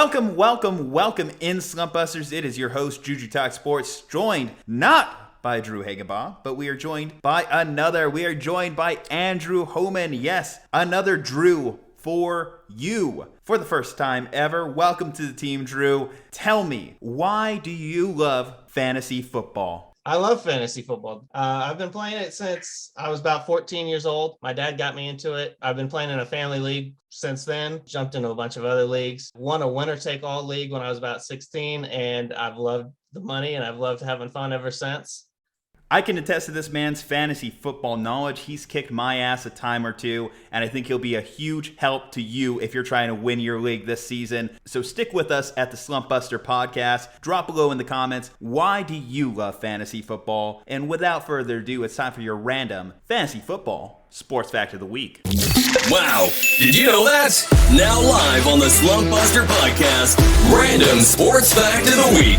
Welcome in Slumpbusters. It is your host, JuJu Talk Sports, joined not by Drew Hagebaugh, but we are joined by another. We are joined by Andrew Homan. Yes, another Drew for you. For the first time ever, welcome to the team, Drew. Tell me, why do you love fantasy football? I love fantasy football. I've been playing it since I was about 14 years old. My dad got me into it. I've been playing in a family league since then, jumped into a bunch of other leagues, won a winner-take-all league when I was about 16, and I've loved the money and I've loved having fun ever since. I can attest to this man's fantasy football knowledge. He's kicked my ass a time or two, and I think he'll be a huge help to you if you're trying to win your league this season. So stick with us at the Slumpbuster Podcast. Drop below in the comments, why do you love fantasy football? And without further ado, it's time for your random fantasy football sports fact of the week. Wow, did you know that? Now live on the Slumpbuster Podcast, random sports fact of the week.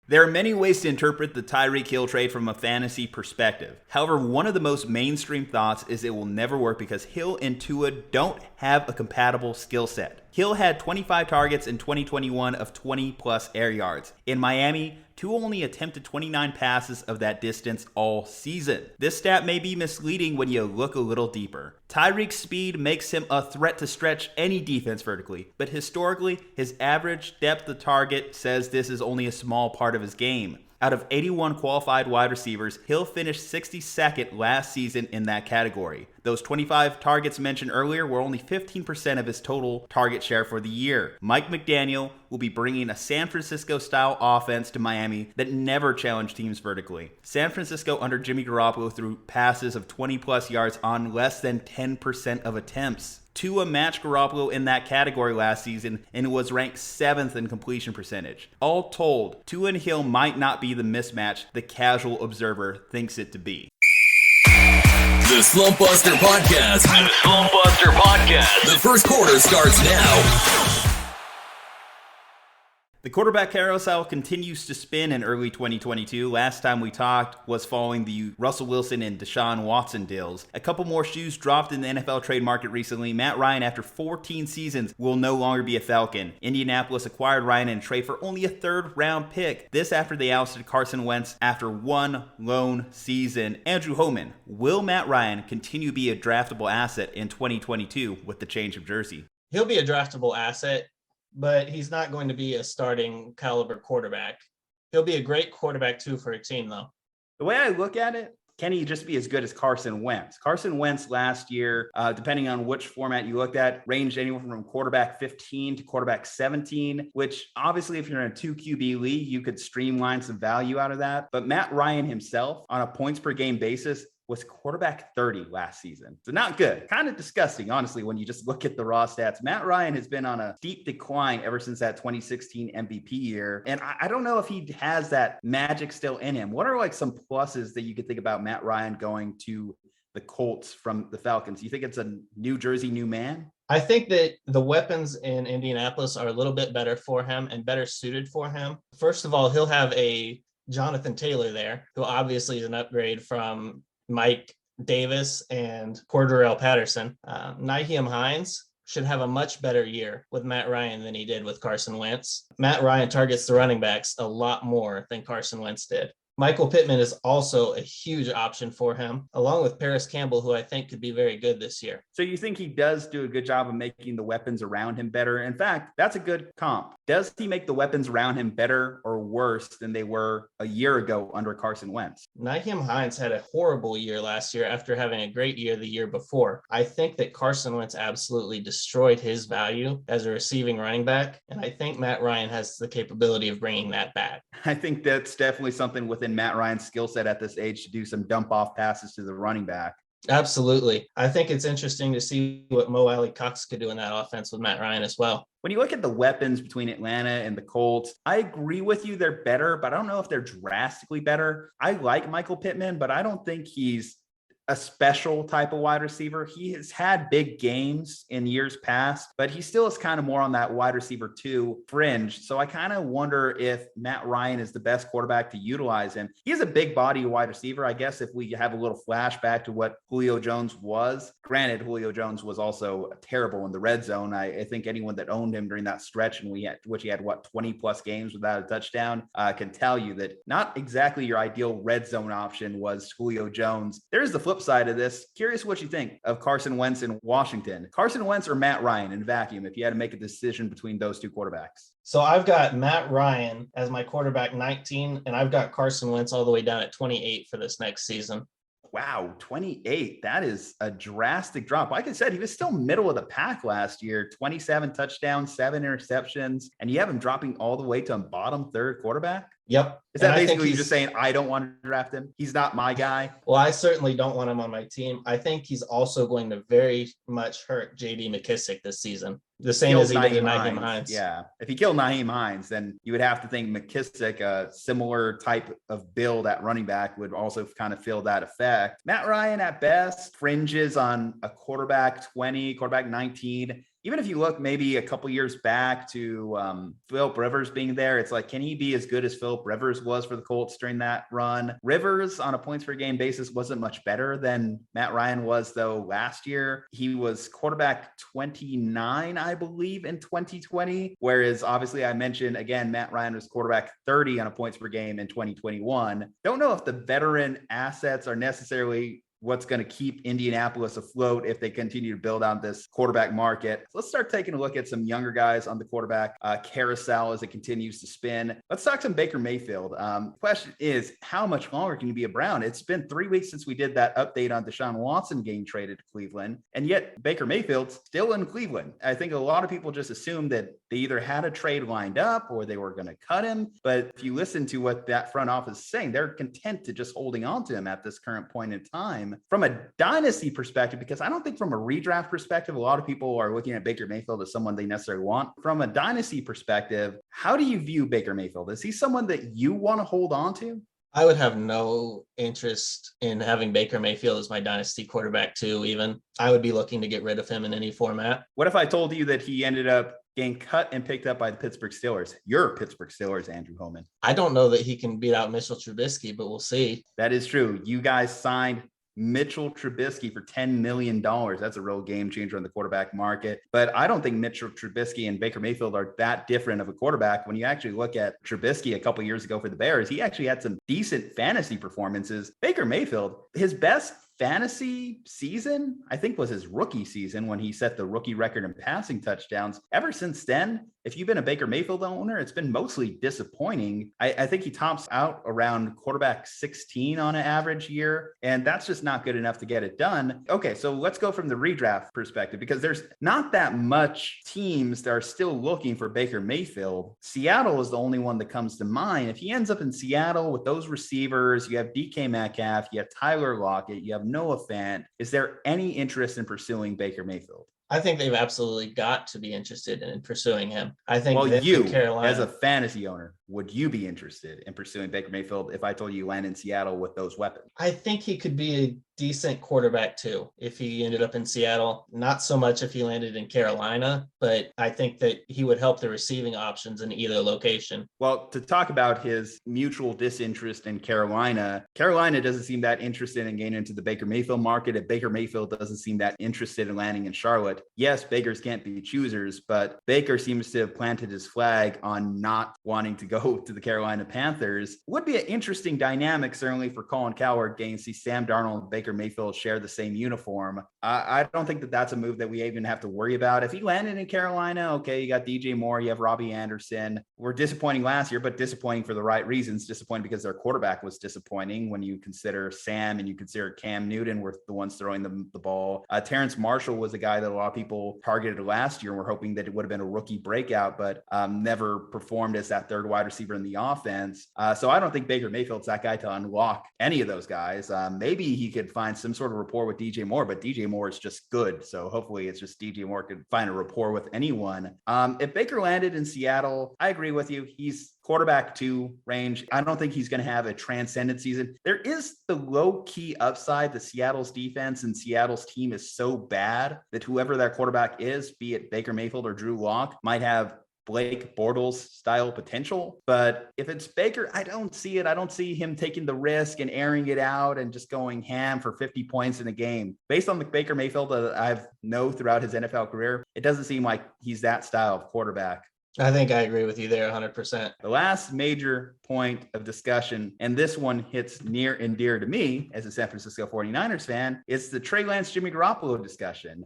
There are many ways to interpret the Tyreek Hill trade from a fantasy perspective. However, one of the most mainstream thoughts is it will never work because Hill and Tua don't have a compatible skill set. Hill had 25 targets in 2021 of 20-plus air yards. In Miami, Tua only attempted 29 passes of that distance all season. This stat may be misleading when you look a little deeper. Tyreek's speed makes him a threat to stretch any defense vertically, but historically, his average depth of target says this is only a small part of his game. Out of 81 qualified wide receivers, Hill finished 62nd last season in that category. Those 25 targets mentioned earlier were only 15% of his total target share for the year. Mike McDaniel will be bringing a San Francisco-style offense to Miami that never challenged teams vertically. San Francisco under Jimmy Garoppolo threw passes of 20-plus yards on less than 10% of attempts. Tua matched Garoppolo in that category last season and was ranked 7th in completion percentage. All told, Tua and Hill might not be the mismatch the casual observer thinks it to be. The Slumpbuster Podcast. The first quarter starts now. The quarterback carousel continues to spin in early 2022. Last time we talked was following the Russell Wilson and Deshaun Watson deals. A couple more shoes dropped in the NFL trade market recently. Matt Ryan, after 14 seasons, will no longer be a Falcon. Indianapolis acquired Ryan in a trade for only a third-round pick. This after they ousted Carson Wentz after one lone season. Andrew Homan, will Matt Ryan continue to be a draftable asset in 2022 with the change of jersey? He'll be a draftable asset, but he's not going to be a starting caliber quarterback. He'll be a great quarterback too for a team though. The way I look at it, can he just be as good as Carson Wentz? Carson Wentz last year, depending on which format you looked at, ranged anywhere from quarterback 15 to quarterback 17, which obviously if you're in a 2 QB league, you could streamline some value out of that. But Matt Ryan himself on a points per game basis was quarterback 30 last season. So not good. Kind of disgusting, honestly, when you just look at the raw stats. Matt Ryan has been on a steep decline ever since that 2016 MVP year. And I don't know if he has that magic still in him. What are like some pluses that you could think about Matt Ryan going to the Colts from the Falcons? You think it's a New Jersey new man? I think that the weapons in Indianapolis are a little bit better for him and better suited for him. First of all, he'll have a Jonathan Taylor there, who obviously is an upgrade from Mike Davis and Cordarrelle Patterson. Nyheim Hines should have a much better year with Matt Ryan than he did with Carson Wentz. Matt Ryan targets the running backs a lot more than Carson Wentz did. Michael Pittman is also a huge option for him, along with Paris Campbell, who I think could be very good this year. So you think he does do a good job of making the weapons around him better? In fact, that's a good comp. Does he make the weapons around him better or worse than they were a year ago under Carson Wentz? Nyheim Hines had a horrible year last year after having a great year the year before. I think that Carson Wentz absolutely destroyed his value as a receiving running back, and I think Matt Ryan has the capability of bringing that back. I think that's definitely something within Matt Ryan's skill set at this age to do some dump off passes to the running back. Absolutely. I think it's interesting to see what Mo Alley Cox could do in that offense with Matt Ryan as well. When you look at the weapons between Atlanta and the Colts, I agree with you. They're better, but I don't know if they're drastically better. I like Michael Pittman, but I don't think he's a special type of wide receiver. He has had big games in years past, but he still is kind of more on that wide receiver 2 fringe. So I kind of wonder if Matt Ryan is the best quarterback to utilize him. He has a big body wide receiver. I guess if we have a little flashback to what Julio Jones was, granted, Julio Jones was also terrible in the red zone. I think anyone that owned him during that stretch, and which he had 20 plus games without a touchdown, can tell you that not exactly your ideal red zone option was Julio Jones. There's the flip side of this. Curious what you think of Carson Wentz in Washington. Carson Wentz or Matt Ryan in vacuum, if you had to make a decision between those two quarterbacks? So I've got Matt Ryan as my quarterback 19, and I've got Carson Wentz all the way down at 28 for this next season. Wow, 28. That is a drastic drop. Like I said, he was still middle of the pack last year, 27 touchdowns, 7 interceptions, and you have him dropping all the way to a bottom third quarterback? Yep. Is that basically you just saying, I don't want to draft him? He's not my guy? Well, I certainly don't want him on my team. I think he's also going to very much hurt J.D. McKissick this season. The same as he did to Nyheim Hines. Yeah. If he killed Nyheim Hines, then you would have to think McKissick, a similar type of build at running back, would also kind of feel that effect. Matt Ryan at best fringes on a quarterback 20, quarterback 19. Even if you look maybe a couple years back to Philip Rivers being there, it's like, can he be as good as Philip Rivers was for the Colts during that run? Rivers on a points per game basis wasn't much better than Matt Ryan was, though, last year. He was quarterback 29, I believe, in 2020, whereas obviously I mentioned, again, Matt Ryan was quarterback 30 on a points per game in 2021. Don't know if the veteran assets are necessarily what's going to keep Indianapolis afloat if they continue to build out this quarterback market. So let's start taking a look at some younger guys on the quarterback carousel as it continues to spin. Let's talk some Baker Mayfield. Question is, how much longer can you be a Brown? It's been 3 weeks since we did that update on Deshaun Watson getting traded to Cleveland, and yet Baker Mayfield's still in Cleveland. I think a lot of people just assume that they either had a trade lined up or they were going to cut him. But if you listen to what that front office is saying, they're content to just holding on to him at this current point in time. From a dynasty perspective, because I don't think from a redraft perspective, a lot of people are looking at Baker Mayfield as someone they necessarily want. From a dynasty perspective, how do you view Baker Mayfield? Is he someone that you want to hold on to? I would have no interest in having Baker Mayfield as my dynasty quarterback too, even. I would be looking to get rid of him in any format. What if I told you that he ended up getting cut and picked up by the Pittsburgh Steelers? Your Pittsburgh Steelers, Andrew Homan. I don't know that he can beat out Mitchell Trubisky, but we'll see. That is true. You guys signed Mitchell Trubisky for $10 million. That's a real game changer in the quarterback market. But I don't think Mitchell Trubisky and Baker Mayfield are that different of a quarterback. When you actually look at Trubisky a couple years ago for the Bears, he actually had some decent fantasy performances. Baker Mayfield, his best fantasy season, I think, was his rookie season when he set the rookie record in passing touchdowns. Ever since then, if you've been a Baker Mayfield owner, it's been mostly disappointing. I think he tops out around quarterback 16 on an average year, and that's just not good enough to get it done. Okay, so let's go from the redraft perspective, because there's not that much teams that are still looking for Baker Mayfield. Seattle is the only one that comes to mind. If he ends up in Seattle with those receivers, you have DK Metcalf, you have Tyler Lockett, you have Noah Fant. Is there any interest in pursuing Baker Mayfield? I think they've absolutely got to be interested in pursuing him. I think you, as a fantasy owner, would you be interested in pursuing Baker Mayfield if I told you land in Seattle with those weapons? I think he could be a decent quarterback too if he ended up in Seattle. Not so much if he landed in Carolina, but I think that he would help the receiving options in either location. Well, to talk about his mutual disinterest in Carolina, Carolina doesn't seem that interested in getting into the Baker Mayfield market, and Baker Mayfield doesn't seem that interested in landing in Charlotte. Yes, Bakers can't be choosers, but Baker seems to have planted his flag on not wanting to go to the Carolina Panthers. Would be an interesting dynamic, certainly, for Colin Cowherd getting to see Sam Darnold and Baker Mayfield share the same uniform. I don't think that that's a move that we even have to worry about. If he landed in Carolina, okay, you got DJ Moore, you have Robbie Anderson. We're disappointing last year, but disappointing for the right reasons. Disappointing because their quarterback was disappointing when you consider Sam and you consider Cam Newton were the ones throwing the ball. Terrence Marshall was a guy that a lot of people targeted last year and were hoping that it would have been a rookie breakout, but never performed as that third wide receiver in the offense. So I don't think Baker Mayfield's that guy to unlock any of those guys. Maybe he could find some sort of rapport with DJ Moore, but DJ Moore is just good. So hopefully it's just DJ Moore could find a rapport with anyone. If Baker landed in Seattle, I agree with you. He's quarterback 2 range. I don't think he's going to have a transcendent season. There is the low key upside. The Seattle's defense and Seattle's team is so bad that whoever that quarterback is, be it Baker Mayfield or Drew Lock, might have Blake Bortles style potential. But if it's Baker, I don't see it. I don't see him taking the risk and airing it out and just going ham for 50 points in a game. Based on the Baker Mayfield that I've known throughout his NFL career, it doesn't seem like he's that style of quarterback. I think I agree with you there 100%. The last major point of discussion, and this one hits near and dear to me as a San Francisco 49ers fan, is the Trey Lance, Jimmy Garoppolo discussion.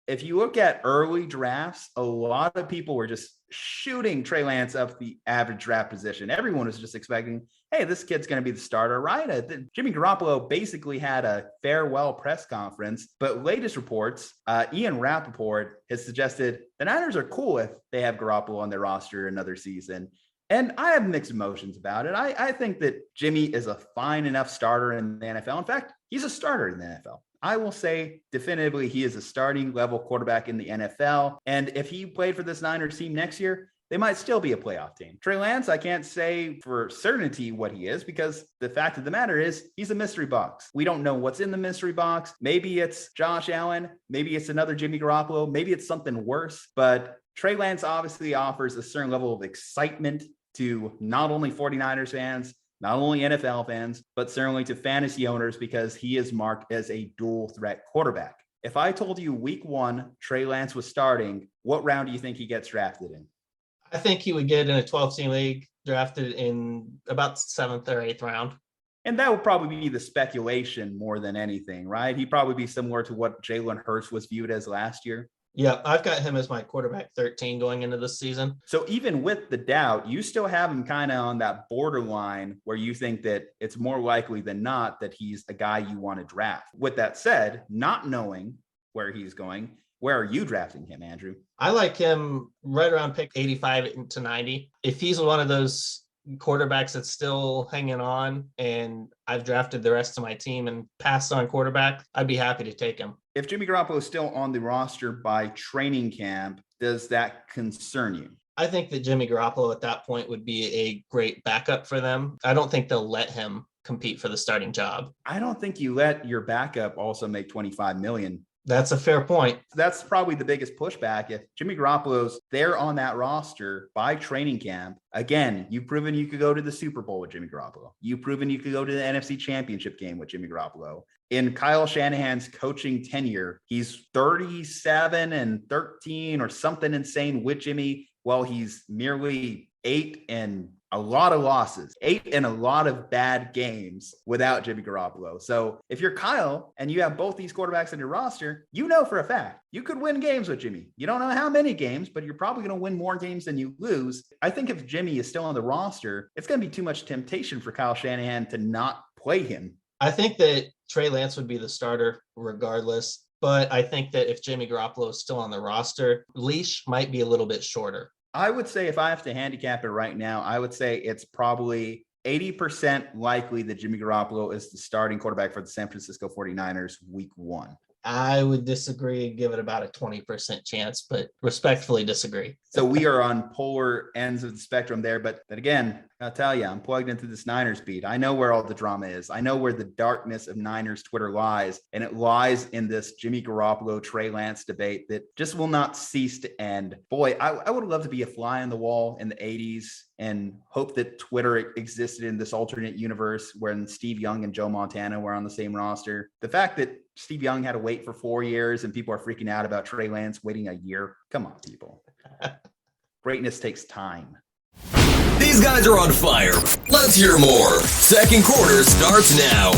If you look at early drafts, a lot of people were just shooting Trey Lance up the average draft position. Everyone was just expecting, hey, this kid's going to be the starter, right? Jimmy Garoppolo basically had a farewell press conference, but latest reports, Ian Rappaport has suggested the Niners are cool if they have Garoppolo on their roster another season. And I have mixed emotions about it. I think that Jimmy is a fine enough starter in the NFL. In fact, he's a starter in the NFL. I will say definitively he is a starting level quarterback in the NFL. And if he played for this Niners team next year, they might still be a playoff team. Trey Lance, I can't say for certainty what he is because the fact of the matter is he's a mystery box. We don't know what's in the mystery box. Maybe it's Josh Allen. Maybe it's another Jimmy Garoppolo. Maybe it's something worse. But Trey Lance obviously offers a certain level of excitement to not only 49ers fans, not only NFL fans, but certainly to fantasy owners because he is marked as a dual threat quarterback. If I told you week 1, Trey Lance was starting, what round do you think he gets drafted in? I think he would get in a 12-team league, drafted in about 7th or 8th round. And that would probably be the speculation more than anything, right? He'd probably be similar to what Jalen Hurts was viewed as last year. Yeah, I've got him as my quarterback 13 going into this season. So even with the doubt, you still have him kind of on that borderline where you think that it's more likely than not that he's a guy you want to draft. With that said, not knowing where he's going, where are you drafting him, Andrew? I like him right around pick 85 to 90. If he's one of those quarterbacks that's still hanging on and I've drafted the rest of my team and passed on quarterback, I'd be happy to take him. If Jimmy Garoppolo is still on the roster by training camp, does that concern you? I think that Jimmy Garoppolo at that point would be a great backup for them. I don't think they'll let him compete for the starting job. I don't think you let your backup also make $25 million. That's a fair point. That's probably the biggest pushback. If Jimmy Garoppolo's there on that roster by training camp, again, you've proven you could go to the Super Bowl with Jimmy Garoppolo. You've proven you could go to the NFC Championship game with Jimmy Garoppolo. In Kyle Shanahan's coaching tenure, he's 37-13 or something insane with Jimmy, while he's merely 8 and a lot of losses, 8 and a lot of bad games without Jimmy Garoppolo. So if you're Kyle and you have both these quarterbacks on your roster, you know for a fact you could win games with Jimmy. You don't know how many games, but you're probably going to win more games than you lose. I think if Jimmy is still on the roster, it's going to be too much temptation for Kyle Shanahan to not play him. I think that Trey Lance would be the starter regardless, but I think that if Jimmy Garoppolo is still on the roster, leash might be a little bit shorter. I would say if I have to handicap it right now, I would say it's probably 80% likely that Jimmy Garoppolo is the starting quarterback for the San Francisco 49ers week 1. I would disagree and give it about a 20% chance, but respectfully disagree. So we are on polar ends of the spectrum there. But again, I'll tell you, I'm plugged into this Niners beat. I know where all the drama is. I know where the darkness of Niners Twitter lies. And it lies in this Jimmy Garoppolo, Trey Lance debate that just will not cease to end. Boy, I would love to be a fly on the wall in the 80s and hope that Twitter existed in this alternate universe when Steve Young and Joe Montana were on the same roster. The fact that Steve Young had to wait for 4 years and people are freaking out about Trey Lance waiting a year. Come on, people. Greatness takes time. These guys are on fire. Let's hear more. Second quarter starts now.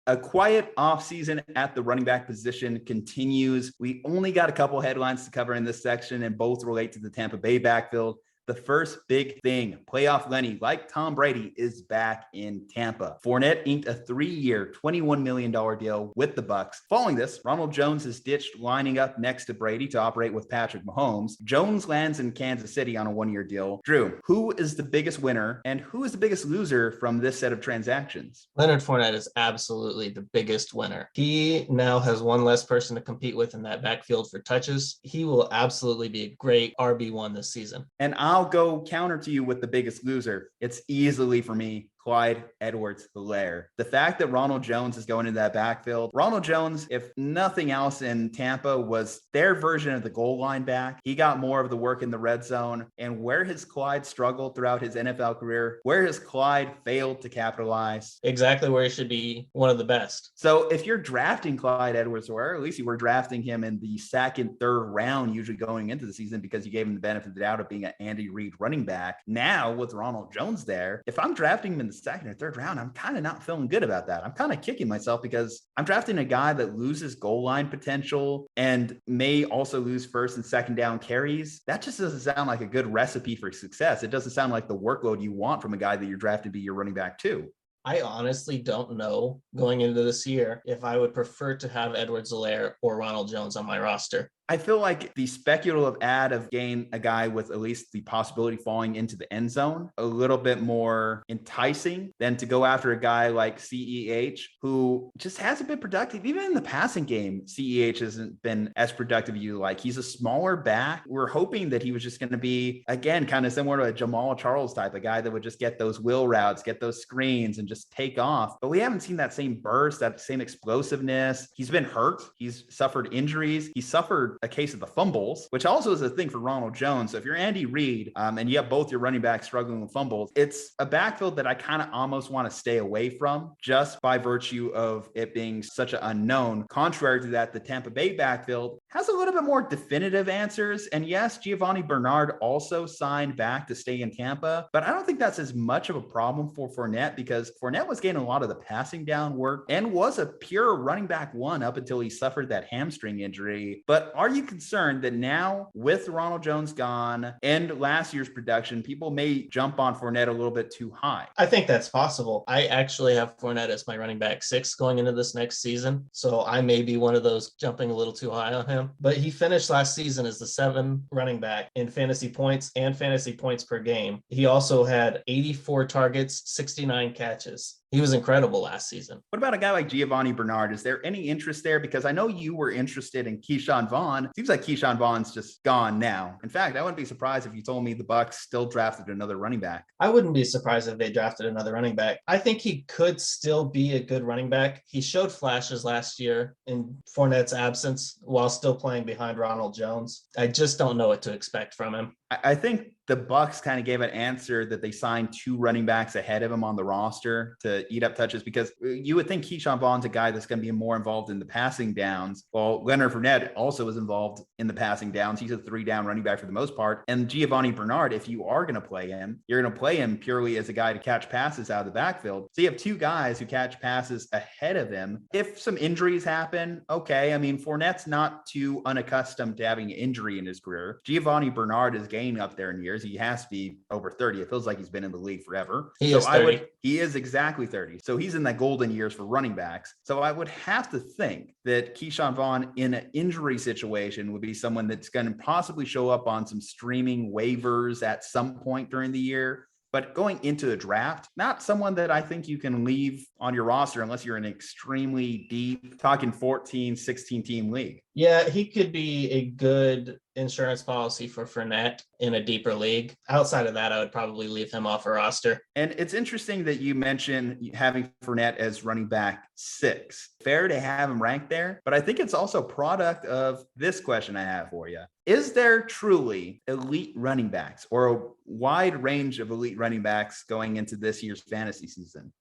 A quiet offseason at the running back position continues. We only got a couple headlines to cover in this section, and both relate to the Tampa Bay backfield. The first big thing, playoff Lenny, like Tom Brady, is back in Tampa. Fournette inked a 3-year, $21 million deal with the Bucs. Following this, Ronald Jones is ditched lining up next to Brady to operate with Patrick Mahomes. Jones lands in Kansas City on a 1-year deal. Drew, who is the biggest winner and who is the biggest loser from this set of transactions? Leonard Fournette is absolutely the biggest winner. He now has one less person to compete with in that backfield for touches. He will absolutely be a great RB1 this season. And I'll go counter to you with the biggest loser. It's easily for me, Clyde Edwards-Helaire. The fact that Ronald Jones is going into that backfield, Ronald Jones, if nothing else in Tampa, was their version of the goal line back. He got more of the work in the red zone. And where has Clyde struggled throughout his NFL career? Where has Clyde failed to capitalize? Exactly where he should be one of the best. So if you're drafting Clyde Edwards-Helaire, at least you were drafting him in the second, third round, usually going into the season because you gave him the benefit of the doubt of being an Andy Reid running back. Now with Ronald Jones there, if I'm drafting him in the second or third round, I'm kind of not feeling good about that. I'm kind of kicking myself because I'm drafting a guy that loses goal line potential and may also lose first and second down carries. That just doesn't sound like a good recipe for success. It doesn't sound like the workload you want from a guy that you're drafted to be your running back too. I honestly don't know going into this year if I would prefer to have Edwards-Helaire or Ronald Jones on my roster. I feel like the speculative ad of getting a guy with at least the possibility falling into the end zone a little bit more enticing than to go after a guy like CEH, who just hasn't been productive. Even in the passing game, CEH hasn't been as productive as you like. He's a smaller back. We're hoping that he was just going to be, again, kind of similar to a Jamal Charles type, a guy that would just get those wheel routes, get those screens, and just take off. But we haven't seen that same burst, that same explosiveness. He's been hurt. He's suffered injuries. He suffered a case of the fumbles, which also is a thing for Ronald Jones. So if you're Andy Reid and you have both your running backs struggling with fumbles, it's a backfield that I kind of almost want to stay away from just by virtue of it being such an unknown. Contrary to that, the Tampa Bay backfield has a little bit more definitive answers. And yes, Giovanni Bernard also signed back to stay in Tampa, but I don't think that's as much of a problem for Fournette because Fournette was getting a lot of the passing down work and was a pure running back one up until he suffered that hamstring injury. But are you concerned that now with Ronald Jones gone and last year's production, people may jump on Fournette a little bit too high? I think that's possible. I actually have Fournette as my running back 6 going into this next season. So I may be one of those jumping a little too high on him. But he finished last season as the 7 running back in fantasy points and fantasy points per game. He also had 84 targets, 69 catches. He was incredible last season. What about a guy like Giovanni Bernard? Is there any interest there? Because I know you were interested in Keyshawn Vaughn. Seems like Keyshawn Vaughn's just gone now. In fact, I wouldn't be surprised if you told me the Bucs still drafted another running back. I wouldn't be surprised if they drafted another running back. I think he could still be a good running back. He showed flashes last year in Fournette's absence while still playing behind Ronald Jones. I just don't know what to expect from him. I think the Bucs kind of gave an answer that they signed 2 running backs ahead of him on the roster to eat up touches because you would think Keyshawn Vaughn's a guy that's going to be more involved in the passing downs. Well, Leonard Fournette also is involved in the passing downs. He's a 3-down running back for the most part. And Giovanni Bernard, if you are going to play him, you're going to play him purely as a guy to catch passes out of the backfield. So you have 2 guys who catch passes ahead of him. If some injuries happen, okay. I mean, Fournette's not too unaccustomed to having an injury in his career. Giovanni Bernard is getting up there in years. He has to be over 30. It feels like he's been in the league forever. He is exactly 30. So he's in the golden years for running backs. So I would have to think that Keyshawn Vaughn in an injury situation would be someone that's going to possibly show up on some streaming waivers at some point during the year. But going into the draft, not someone that I think you can leave on your roster unless you're in an extremely deep, talking 14, 16 team league. Yeah, he could be a good insurance policy for Fournette in a deeper league. Outside of that, I would probably leave him off a roster. And it's interesting that you mentioned having Fournette as running back 6. Fair to have him ranked there, but I think it's also a product of this question I have for you. Is there truly elite running backs or a wide range of elite running backs going into this year's fantasy season?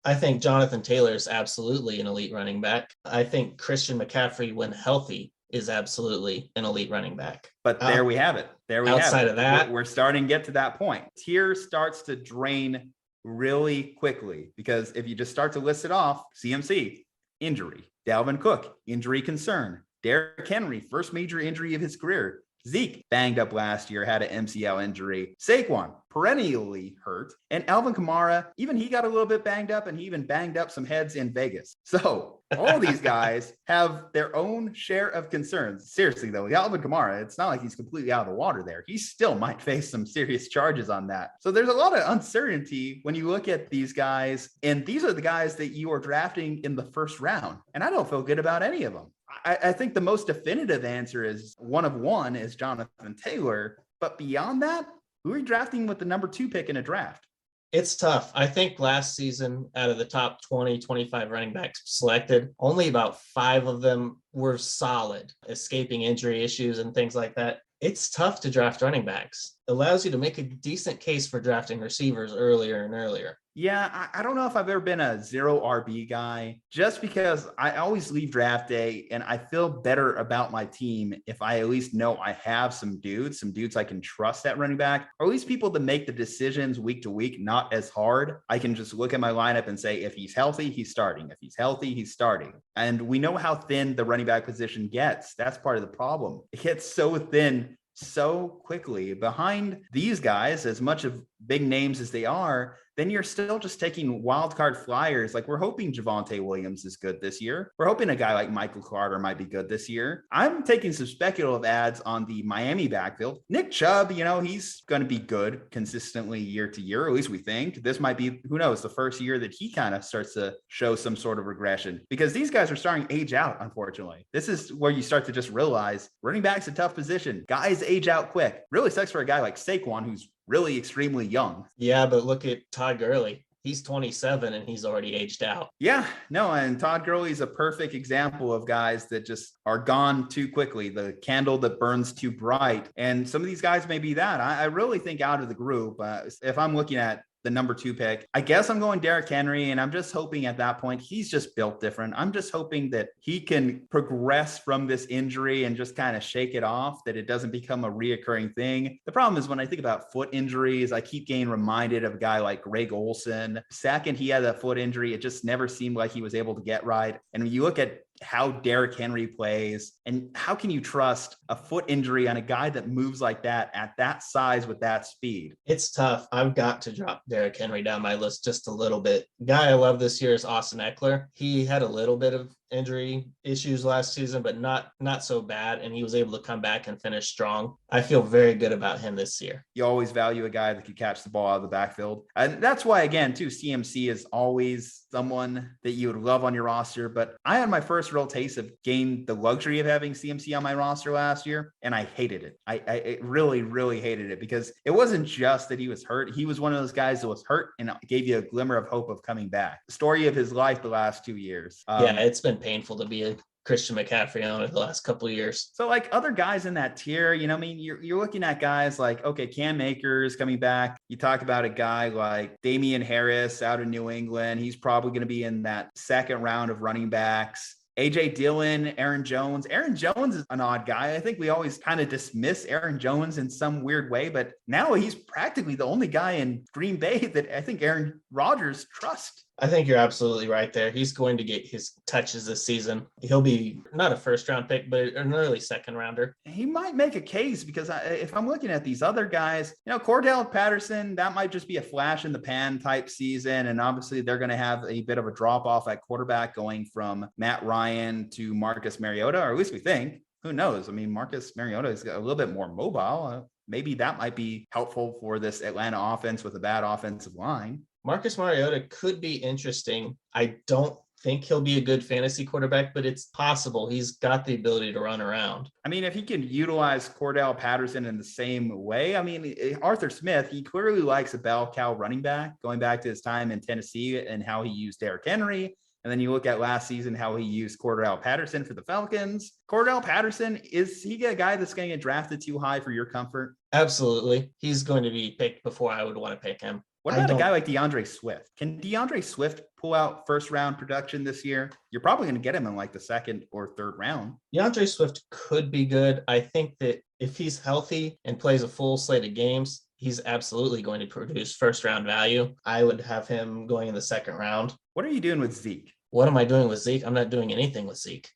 I think Jonathan Taylor is absolutely an elite running back. I think Christian McCaffrey, when healthy, is absolutely an elite running back. But there we have it. Outside of that, we're starting to get to that point. Tier starts to drain really quickly because if you just start to list it off, CMC, injury. Dalvin Cook, injury concern. Derrick Henry, first major injury of his career. Zeke banged up last year, had an MCL injury. Saquon perennially hurt. And Alvin Kamara, even he got a little bit banged up, and he even banged up some heads in Vegas. So all these guys have their own share of concerns. Seriously, though, Alvin Kamara, it's not like he's completely out of the water there. He still might face some serious charges on that. So there's a lot of uncertainty when you look at these guys, and these are the guys that you are drafting in the first round. And I don't feel good about any of them. I think the most definitive answer is one of one is Jonathan Taylor. But beyond that, who are you drafting with the number 2 pick in a draft? It's tough. I think last season, out of the top 20, 25 running backs selected, only about 5 of them were solid, escaping injury issues and things like that. It's tough to draft running backs. It allows you to make a decent case for drafting receivers earlier and earlier. Yeah, I don't know if I've ever been a 0 RB guy, just because I always leave draft day and I feel better about my team if I at least know I have some dudes I can trust at running back, or at least people to make the decisions week to week, not as hard. I can just look at my lineup and say, if he's healthy, he's starting. If he's healthy, he's starting. And we know how thin the running back position gets. That's part of the problem. It gets so thin so quickly. Behind these guys, as much of big names as they are, then you're still just taking wild card flyers. Like, we're hoping Javonte Williams is good this year. We're hoping a guy like Michael Carter might be good this year. I'm taking some speculative ads on the Miami backfield. Nick Chubb, he's going to be good consistently year to year, at least we think. This might be, who knows, the first year that he kind of starts to show some sort of regression, because these guys are starting to age out, unfortunately. This is where you start to just realize running back's a tough position. Guys age out quick. Really sucks for a guy like Saquon, who's really extremely young. Yeah, but look at Todd Gurley. He's 27 and he's already aged out. Yeah, no, and Todd Gurley's a perfect example of guys that just are gone too quickly, the candle that burns too bright. And some of these guys may be that. I really think out of the group, if I'm looking at the number 2 pick, I guess I'm going Derrick Henry, and I'm just hoping at that point he's just built different. I'm just hoping that he can progress from this injury and just kind of shake it off, that it doesn't become a reoccurring thing. The problem is when I think about foot injuries, I keep getting reminded of a guy like Greg Olsen. Second he had a foot injury, it just never seemed like he was able to get right. And when you look at how Derrick Henry plays, and how can you trust a foot injury on a guy that moves like that at that size with that speed? It's tough. I've got to drop Derrick Henry down my list just a little bit. Guy I love this year is Austin Eckler. He had a little bit of injury issues last season, but not so bad, and he was able to come back and finish strong. I feel very good about him this year. You always value a guy that can catch the ball out of the backfield, and that's why, again, too, CMC is always someone that you would love on your roster. But I had my first real taste of gained the luxury of having CMC on my roster last year, and I hated it. I really, really hated it, because it wasn't just that he was hurt. He was one of those guys that was hurt and gave you a glimmer of hope of coming back. The story of his life the last 2 years. Yeah, it's been painful to be a Christian McCaffrey owner the last couple of years. So like other guys in that tier, you're looking at guys like, okay, Cam Akers coming back. You talk about a guy like Damian Harris out of New England. He's probably going to be in that second round of running backs. AJ Dillon, Aaron Jones. Aaron Jones is an odd guy. I think we always kind of dismiss Aaron Jones in some weird way, but now he's practically the only guy in Green Bay that I think Aaron Rodgers trusts. I think you're absolutely right there. He's going to get his touches this season. He'll be not a first round pick, but an early second rounder. He might make a case, because if I'm looking at these other guys, Cordell Patterson, that might just be a flash in the pan type season. And obviously they're going to have a bit of a drop off at quarterback going from Matt Ryan to Marcus Mariota, or at least we think. Who knows? I mean, Marcus Mariota is a little bit more mobile. Maybe that might be helpful for this Atlanta offense with a bad offensive line. Marcus Mariota could be interesting. I don't think he'll be a good fantasy quarterback, but it's possible. He's got the ability to run around. I mean, if he can utilize Cordell Patterson in the same way, I mean, Arthur Smith, he clearly likes a bell cow running back, going back to his time in Tennessee and how he used Derrick Henry. And then you look at last season, how he used Cordell Patterson for the Falcons. Cordell Patterson, is he a guy that's going to get drafted too high for your comfort? Absolutely. He's going to be picked before I would want to pick him. What about a guy like DeAndre Swift? Can DeAndre Swift pull out first round production this year? You're probably going to get him in like the second or third round. DeAndre Swift could be good. I think that if he's healthy and plays a full slate of games, he's absolutely going to produce first round value. I would have him going in the second round. What are you doing with Zeke? What am I doing with Zeke? I'm not doing anything with Zeke.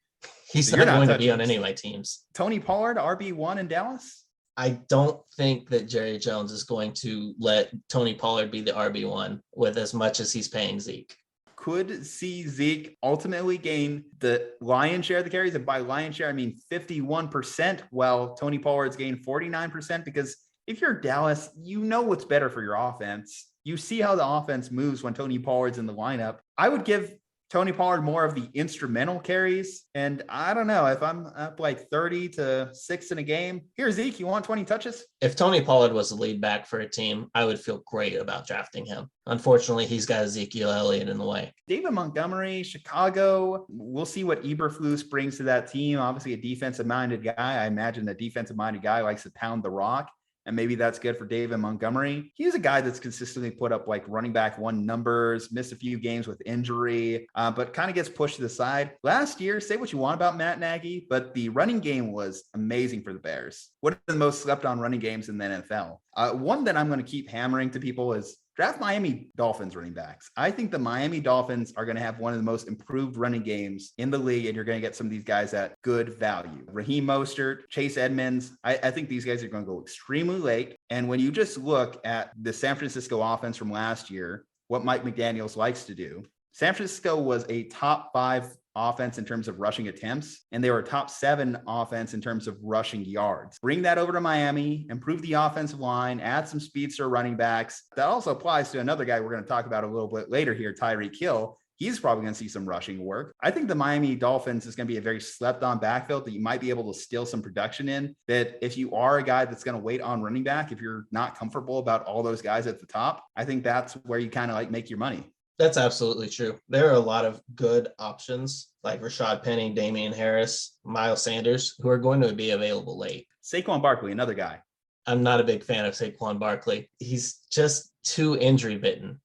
He's not going to be on any of my teams. Tony Pollard, RB1 in Dallas? I don't think that Jerry Jones is going to let Tony Pollard be the RB1 with as much as he's paying Zeke. Could see Zeke ultimately gain the lion's share of the carries. And by lion's share, I mean 51%, while Tony Pollard's gained 49%. Because if you're Dallas, you know what's better for your offense. You see how the offense moves when Tony Pollard's in the lineup. I would give Tony Pollard more of the instrumental carries. And I don't know, if I'm up like 30-6 in a game, here, Zeke, you want 20 touches? If Tony Pollard was the lead back for a team, I would feel great about drafting him. Unfortunately, he's got Ezekiel Elliott in the way. David Montgomery, Chicago, we'll see what Eberflus brings to that team. Obviously a defensive-minded guy. I imagine a defensive-minded guy likes to pound the rock. And maybe that's good for David Montgomery. He's a guy that's consistently put up like running back one numbers, missed a few games with injury, but kind of gets pushed to the side. Last year, say what you want about Matt Nagy, but the running game was amazing for the Bears. One of the most slept on running games in the NFL. One that I'm going to keep hammering to people is draft Miami Dolphins running backs. I think the Miami Dolphins are going to have one of the most improved running games in the league, and you're going to get some of these guys at good value. Raheem Mostert, Chase Edmonds, I think these guys are going to go extremely late. And when you just look at the San Francisco offense from last year, what Mike McDaniels likes to do, San Francisco was a top 5 offense in terms of rushing attempts, and they were a top 7 offense in terms of rushing yards. Bring that over to Miami, improve the offensive line, add some speedster running backs. That also applies to another guy we're going to talk about a little bit later here, Tyreek Hill. He's probably going to see some rushing work. I think the Miami Dolphins is going to be a very slept on backfield that you might be able to steal some production in, that if you are a guy that's going to wait on running back, if you're not comfortable about all those guys at the top, I think that's where you kind of like make your money. That's absolutely true. There are a lot of good options like Rashad Penny, Damian Harris, Miles Sanders, who are going to be available late. Saquon Barkley, another guy. I'm not a big fan of Saquon Barkley. He's just too injury bitten.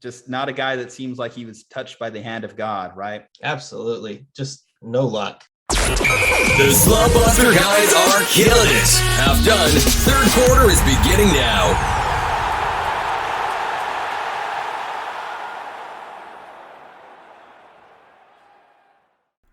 Just not a guy that seems like he was touched by the hand of God, right? Absolutely. Just no luck. The Slumpbuster guys are killing it. Half done. Third quarter is beginning now.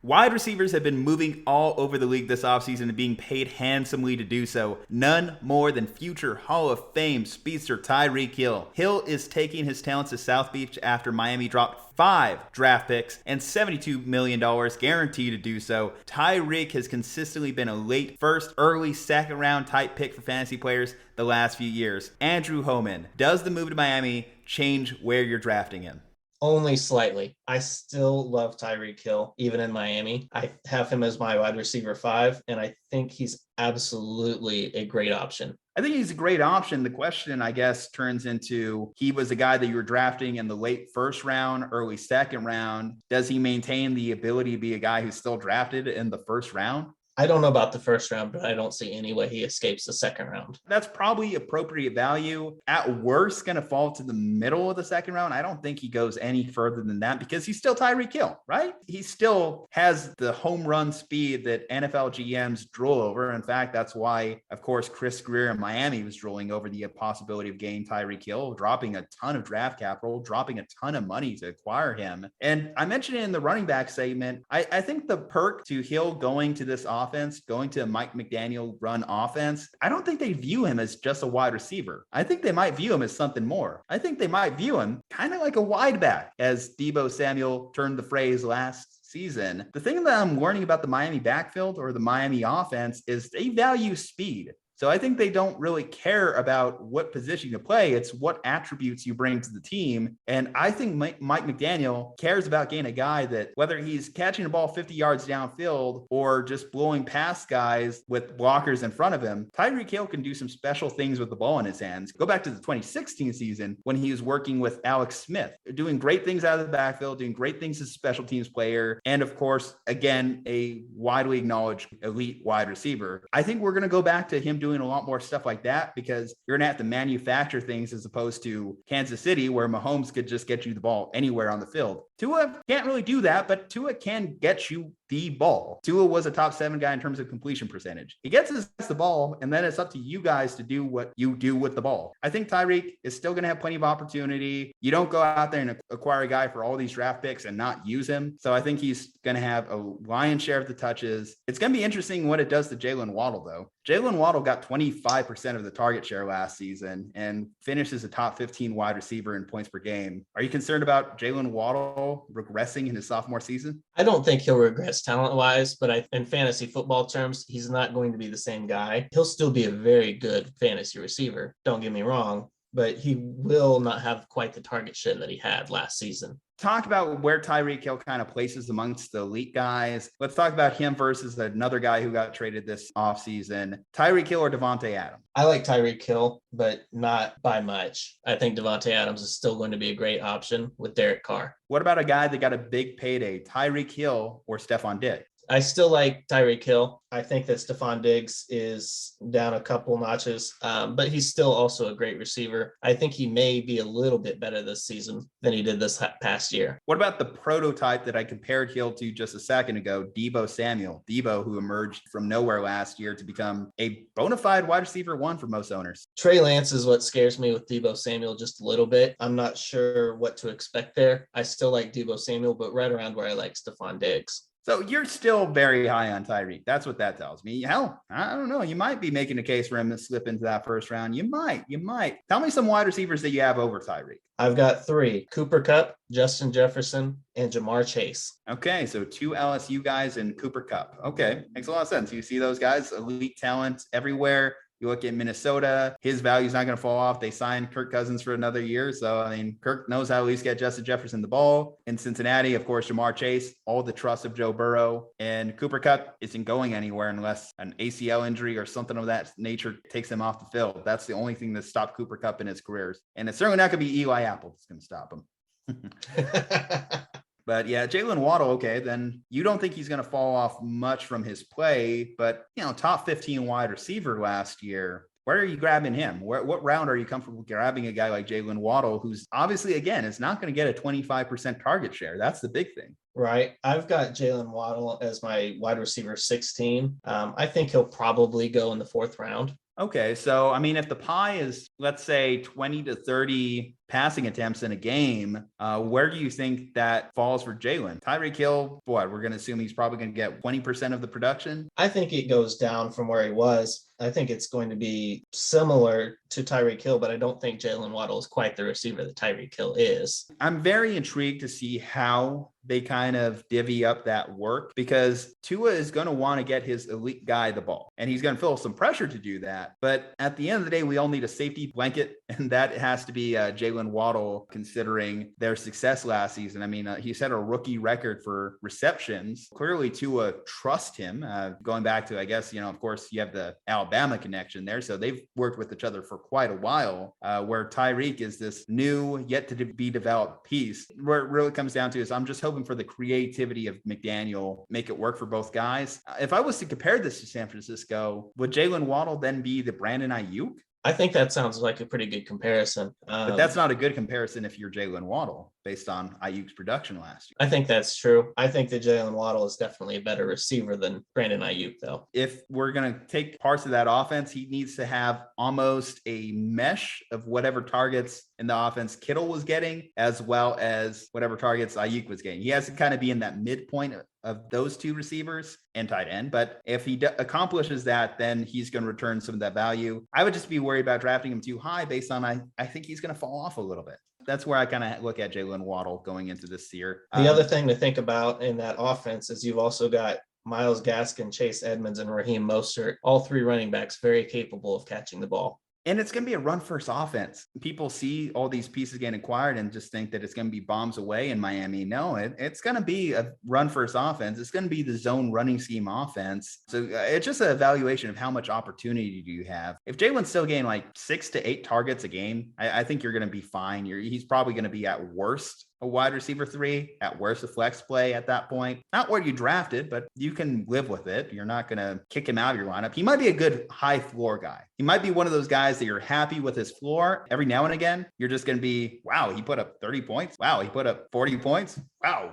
Wide receivers have been moving all over the league this offseason and being paid handsomely to do so. None more than future Hall of Fame speedster Tyreek Hill. Hill is taking his talents to South Beach after Miami dropped 5 draft picks and $72 million guaranteed to do so. Tyreek has consistently been a late first, early second round type pick for fantasy players the last few years. Andrew Homan, does the move to Miami change where you're drafting him? Only slightly. I still love Tyreek Hill, even in Miami. I have him as my wide receiver 5, and I think he's absolutely a great option. I think he's a great option. The question, I guess, turns into he was a guy that you were drafting in the late first round, early second round. Does he maintain the ability to be a guy who's still drafted in the first round? I don't know about the first round, but I don't see any way he escapes the second round. That's probably appropriate value. At worst, going to fall to the middle of the second round. I don't think he goes any further than that because he's still Tyreek Hill, right? He still has the home run speed that NFL GMs drool over. In fact, that's why, of course, Chris Greer in Miami was drooling over the possibility of getting Tyreek Hill, dropping a ton of draft capital, dropping a ton of money to acquire him. And I mentioned it in the running back segment. I think the perk to Hill going to this offense, going to a Mike McDaniel run offense, I don't think they view him as just a wide receiver. I think they might view him as something more. I think they might view him kind of like a wide back, as Deebo Samuel turned the phrase last season. The thing that I'm learning about the Miami backfield or the Miami offense is they value speed. So I think they don't really care about what position you play. It's what attributes you bring to the team. And I think Mike McDaniel cares about getting a guy that, whether he's catching the ball 50 yards downfield or just blowing past guys with blockers in front of him, Tyreek Hill can do some special things with the ball in his hands. Go back to the 2016 season when he was working with Alex Smith, doing great things out of the backfield, doing great things as a special teams player. And of course, again, a widely acknowledged elite wide receiver. I think we're going to go back to him doing a lot more stuff like that because you're going to have to manufacture things as opposed to Kansas City where Mahomes could just get you the ball anywhere on the field. Tua can't really do that, but Tua can get you the ball. Tua was a top 7 guy in terms of completion percentage. He gets the ball, and then it's up to you guys to do what you do with the ball. I think Tyreek is still going to have plenty of opportunity. You don't go out there and acquire a guy for all these draft picks and not use him. So I think he's going to have a lion's share of the touches. It's going to be interesting what it does to Jalen Waddle, though. Jalen Waddle got 25% of the target share last season and finishes a top 15 wide receiver in points per game. Are you concerned about Jalen Waddle regressing in his sophomore season? I don't think he'll regress talent-wise, but in fantasy football terms, he's not going to be the same guy. He'll still be a very good fantasy receiver. Don't get me wrong, but he will not have quite the target share that he had last season. Talk about where Tyreek Hill kind of places amongst the elite guys. Let's talk about him versus another guy who got traded this offseason. Tyreek Hill or Devontae Adams? I like Tyreek Hill, but not by much. I think Devontae Adams is still going to be a great option with Derek Carr. What about a guy that got a big payday, Tyreek Hill or Stephon Diggs? I still like Tyreek Hill. I think that Stephon Diggs is down a couple notches, but he's still also a great receiver. I think he may be a little bit better this season than he did this past year. What about the prototype that I compared Hill to just a second ago, Deebo Samuel? Deebo, who emerged from nowhere last year to become a bona fide wide receiver 1 for most owners. Trey Lance is what scares me with Deebo Samuel just a little bit. I'm not sure what to expect there. I still like Deebo Samuel, but right around where I like Stephon Diggs. So you're still very high on Tyreek. That's what that tells me. Hell, I don't know. You might be making a case for him to slip into that first round. You might. Tell me some wide receivers that you have over Tyreek. I've got 3: Cooper Kupp, Justin Jefferson, and Jamar Chase. Okay, so 2 LSU guys and Cooper Kupp. Okay, makes a lot of sense. You see those guys, elite talent everywhere. You look at Minnesota, his value's not going to fall off. They signed Kirk Cousins for another year. So, I mean, Kirk knows how to at least get Justin Jefferson the ball. In Cincinnati, of course, Jamar Chase, all the trust of Joe Burrow. And Cooper Kupp isn't going anywhere unless an ACL injury or something of that nature takes him off the field. That's the only thing that stopped Cooper Kupp in his careers. And it's certainly not going to be Eli Apple that's going to stop him. But yeah, Jalen Waddle, okay, then you don't think he's going to fall off much from his play, but, top 15 wide receiver last year. Where are you grabbing him? What round are you comfortable grabbing a guy like Jalen Waddle, who's obviously, again, is not going to get a 25% target share? That's the big thing. Right. I've got Jalen Waddle as my wide receiver 16. I think he'll probably go in the 4th round. Okay, so, I mean, if the pie is, let's say, 20 to 30 passing attempts in a game, where do you think that falls for Jalen? Tyreek Hill, we're going to assume he's probably going to get 20% of the production? I think it goes down from where he was. I think it's going to be similar to Tyreek Hill, but I don't think Jalen Waddle is quite the receiver that Tyreek Hill is. I'm very intrigued to see how they kind of divvy up that work, because Tua is going to want to get his elite guy the ball, and he's going to feel some pressure to do that. But at the end of the day, we all need a safety blanket, and that has to be Jalen Waddle, considering their success last season. I mean, he set a rookie record for receptions. Clearly, Tua trusts him. Going back to, I guess, of course, you have the Alabama connection there. So they've worked with each other for quite a while, where Tyreek is this new, yet to be developed piece. Where it really comes down to is I'm just hoping for the creativity of McDaniel, make it work for both guys. If I was to compare this to San Francisco, would Jalen Waddle then be the Brandon Ayuk? I think that sounds like a pretty good comparison. But that's not a good comparison if you're Jalen Waddle, based on Ayuk's production last year. I think that's true. I think that Jalen Waddle is definitely a better receiver than Brandon Ayuk, though. If we're going to take parts of that offense, he needs to have almost a mesh of whatever targets in the offense Kittle was getting, as well as whatever targets Ayuk was getting. He has to kind of be in that midpoint of those 2 receivers and tight end. But if he accomplishes that, then he's going to return some of that value. I would just be worried about drafting him too high based on I think he's going to fall off a little bit. That's where I kind of look at Jalen Waddle going into this year. The other thing to think about in that offense is you've also got Myles Gaskin, Chase Edmonds, and Raheem Mostert, all 3 running backs very capable of catching the ball. And it's going to be a run-first offense. People see all these pieces getting acquired and just think that it's going to be bombs away in Miami. No, it's going to be a run-first offense. It's going to be the zone running scheme offense. So it's just an evaluation of how much opportunity do you have. If Jalen's still getting like 6 to 8 targets a game, I think you're going to be fine. He's probably going to be at worst a wide receiver 3, at worst a flex play at that point. Not where you drafted, but you can live with it. You're not going to kick him out of your lineup. He might be a good high floor guy. He might be one of those guys that you're happy with his floor. Every now and again, you're just going to be, wow, he put up 30 points. Wow, he put up 40 points. Wow,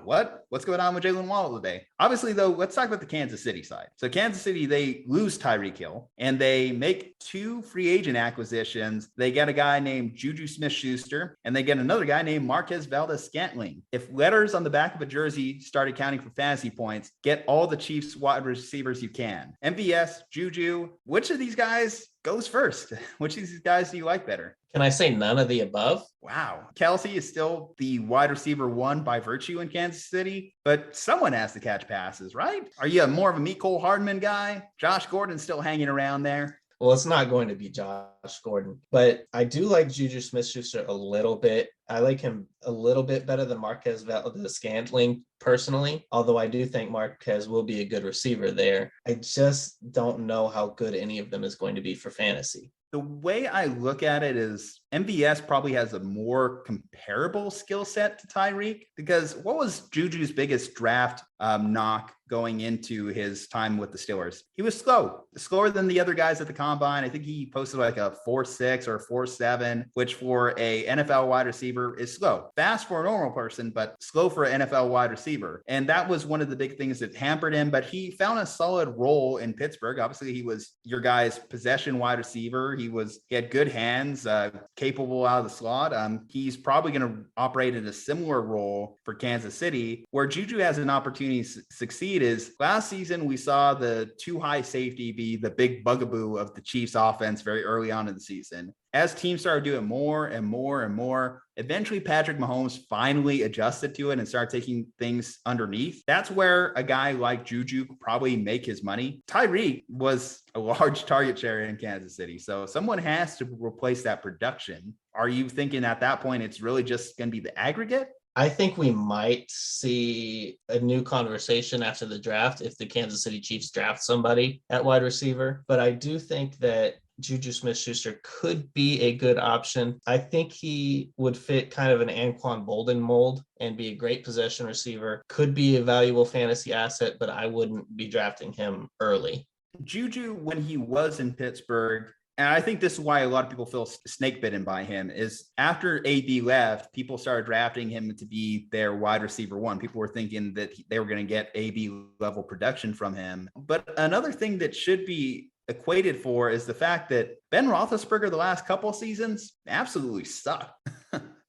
what's going on with Jalen Waddle today? Obviously, though, let's talk about the Kansas City side. So Kansas City, they lose Tyreek Hill and they make 2 free agent acquisitions. They get a guy named JuJu Smith-Schuster and they get another guy named Marquez Valdes-Scantling. If letters on the back of a jersey started counting for fantasy points, get all the Chiefs wide receivers you can. MVS, JuJu, which of these guys goes first? Which of these guys do you like better? Can I say none of the above? Wow. Kelsey is still the wide receiver 1 by virtue in Kansas City, but someone has to catch passes, right? Are you more of a Mecole Hardman guy? Josh Gordon's still hanging around there. Well, it's not going to be Josh Gordon, but I do like JuJu Smith-Schuster a little bit. I like him a little bit better than Marquez Valdes-Scantling personally, although I do think Marquez will be a good receiver there. I just don't know how good any of them is going to be for fantasy. The way I look at it is MVS probably has a more comparable skill set to Tyreek, because what was JuJu's biggest draft knock going into his time with the Steelers? He was slower than the other guys at the combine. I think he posted like a 4.6 or 4.7, which for a NFL wide receiver is slow. Fast for a normal person, but slow for an NFL wide receiver. And that was one of the big things that hampered him, but he found a solid role in Pittsburgh. Obviously, he was your guy's possession wide receiver. He had good hands, capable out of the slot. He's probably going to operate in a similar role for Kansas City. Where JuJu has an opportunity to succeed is last season we saw the too high safety be the big bugaboo of the Chiefs offense very early on in the season. As teams started doing more and more and more, eventually Patrick Mahomes finally adjusted to it and started taking things underneath. That's where a guy like JuJu could probably make his money. Tyreek was a large target share in Kansas City, so someone has to replace that production. Are you thinking at that point it's really just going to be the aggregate? I think we might see a new conversation after the draft if the Kansas City Chiefs draft somebody at wide receiver. But I do think that JuJu Smith-Schuster could be a good option. I think he would fit kind of an Anquan Bolden mold and be a great possession receiver. Could be a valuable fantasy asset, but I wouldn't be drafting him early. JuJu, when he was in Pittsburgh, and I think this is why a lot of people feel snake bitten by him, is after AB left, people started drafting him to be their wide receiver 1. People were thinking that they were going to get AB level production from him. But another thing that should be equated for is the fact that Ben Roethlisberger the last couple of seasons absolutely sucked.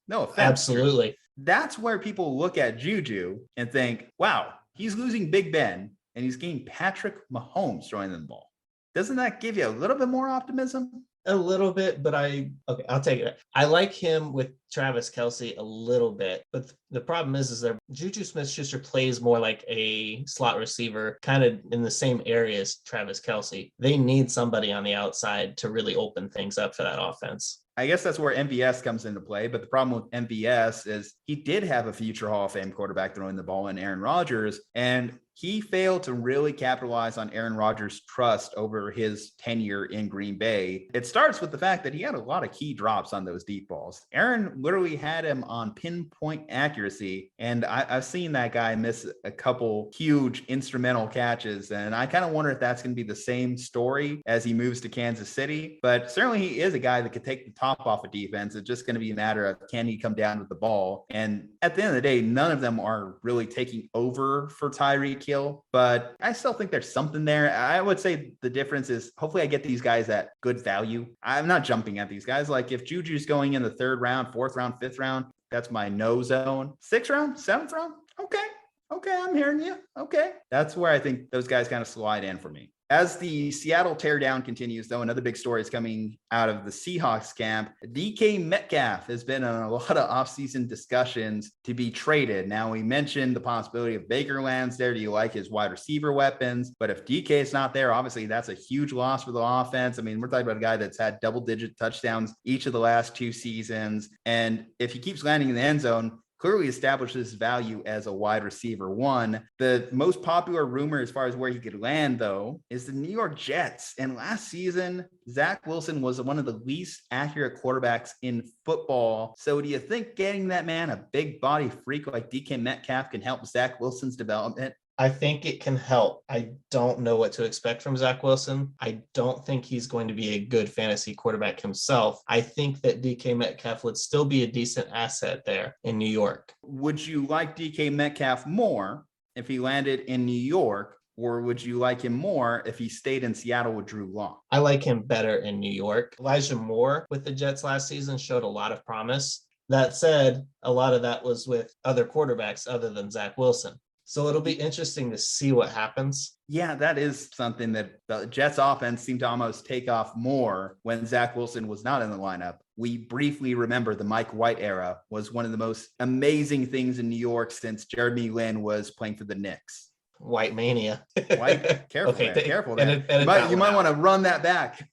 No offense. Absolutely. That's where people look at JuJu and think, wow, he's losing Big Ben and he's getting Patrick Mahomes throwing the ball. Doesn't that give you a little bit more optimism? A little bit, but I'll take it. I like him with Travis Kelce a little bit, but the problem is that JuJu Smith-Schuster plays more like a slot receiver, kind of in the same area as Travis Kelce. They need somebody on the outside to really open things up for that offense. I guess that's where MVS comes into play. But the problem with MVS is he did have a future Hall of Fame quarterback throwing the ball in Aaron Rodgers, and he failed to really capitalize on Aaron Rodgers' trust over his tenure in Green Bay. It starts with the fact that he had a lot of key drops on those deep balls. Aaron literally had him on pinpoint accuracy, and I've seen that guy miss a couple huge instrumental catches, and I kind of wonder if that's going to be the same story as he moves to Kansas City. But certainly he is a guy that could take the top off of defense. It's just going to be a matter of, can he come down with the ball? And at the end of the day, none of them are really taking over for Tyreek Hill, but I still think there's something there. I would say the difference is hopefully I get these guys at good value. I'm not jumping at these guys. Like if JuJu's going in the 3rd round, 4th round, 5th round, that's my no zone. 6th round, 7th round. Okay, I'm hearing you. Okay. That's where I think those guys kind of slide in for me. As the Seattle teardown continues, though, another big story is coming out of the Seahawks camp. DK Metcalf has been on a lot of offseason discussions to be traded. Now, we mentioned the possibility of Baker lands there. Do you like his wide receiver weapons? But if DK is not there, obviously that's a huge loss for the offense. I mean, we're talking about a guy that's had double-digit touchdowns each of the last 2 seasons. And if he keeps landing in the end zone, clearly establishes value as a wide receiver 1. The most popular rumor as far as where he could land, though, is the New York Jets. And last season, Zach Wilson was one of the least accurate quarterbacks in football. So do you think getting that man, a big body freak like DK Metcalf, can help Zach Wilson's development? I think it can help. I don't know what to expect from Zach Wilson. I don't think he's going to be a good fantasy quarterback himself. I think that DK Metcalf would still be a decent asset there in New York. Would you like DK Metcalf more if he landed in New York, or would you like him more if he stayed in Seattle with Drew Lock? I like him better in New York. Elijah Moore with the Jets last season showed a lot of promise. That said, a lot of that was with other quarterbacks other than Zach Wilson. So it'll be interesting to see what happens. Yeah, that is something that the Jets offense seemed to almost take off more when Zach Wilson was not in the lineup. We briefly remember the Mike White era was one of the most amazing things in New York since Jeremy Lin was playing for the Knicks. White mania. White, careful, okay, man, careful. Edit you might want to run that back.